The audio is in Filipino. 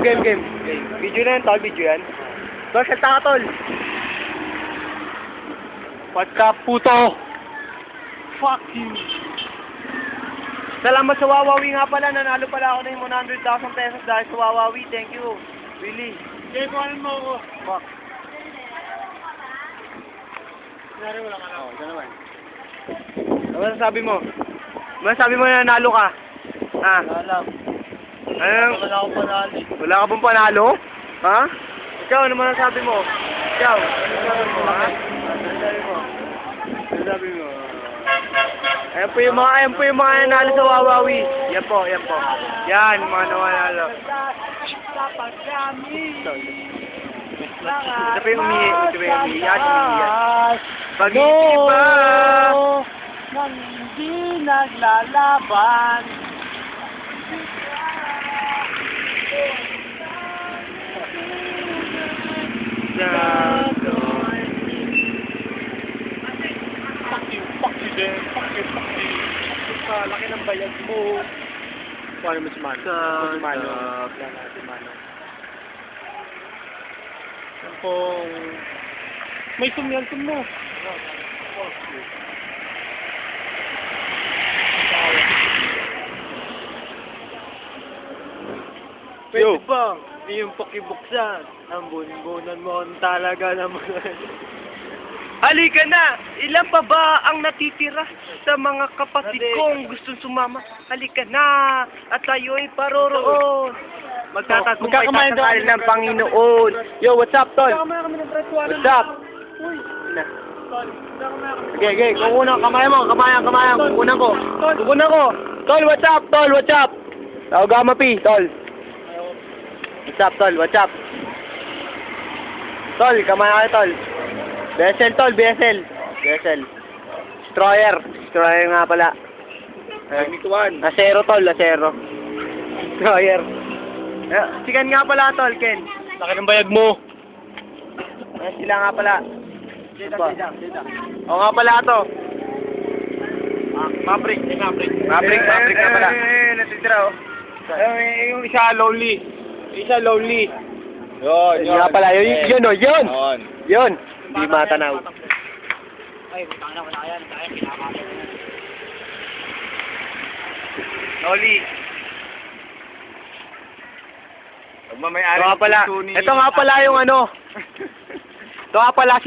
game. Video na yan, tol. Video yan. Tol, salta ka, tol. What's up, puto? Fuck you. Salamat sa Wawawi nga pala. Nanalo pala ako ng 100,000 pesos dahil sa Wawawi. Thank you. Really. Sige, kuhanin mo ako. Fuck. Kunyari, wala ka na. Oo, ito naman. Ano masasabi mo? Masasabi mo na nanalo ka? Ha? Wala lang. Ano? Wala akong panali. Wala ka bang panalo? Ha? Ikaw, ano masasabi mo? Ikaw, ano masasabi mo, ha? Ano masasabi mo? Ano masasabi mo? Ayan po yung mga nanalo sa Wawawi. Yan po. Yan, mga nanalo. Ito pa yung umiiyak. Pag-ibig ba? Nang hindi naglalaban. Fuck you din. Fuck you. Laki ng bayad mo. Paano mo si Mano? Si Mano. Sampung... May tumyan mo. Pwede bang iyong pakibuksan? Ang bunbunan mo talaga naman. Halika na! Ilan pa ba ang natitira sa mga kapatid kong gustong sumama? Halika na! At tayo'y paroroon! Magtatagumpay tayo ng Panginoon! Yo, what's up, tol? Kamaya kami ng presuanan. What's up? Uy, Na. tol. Kamaya kami. Okay, kukunan, kamay mo, kukunan ko. Tol, what's up, tol, what's up? Tawag P, tol. What's up, tol, what's up? Tol, kamay kayo, tol. BSL, tol, BSL. Destroyer nga pala. Asero, tol, asero. Destroyer. Sikan nga pala, tol, Ken. Laki ng bayag mo. Sila nga pala. Dita. O nga pala to. Maverick na pala. Natitira, oh. Yung isa lonely. Yun. Yun nga pala, yun. Hindi matanaw. Ay, butang na, wala yan. Kaya kinakain. Oli. Magmamayari. Ito nga pala yung ano. Ito nga pala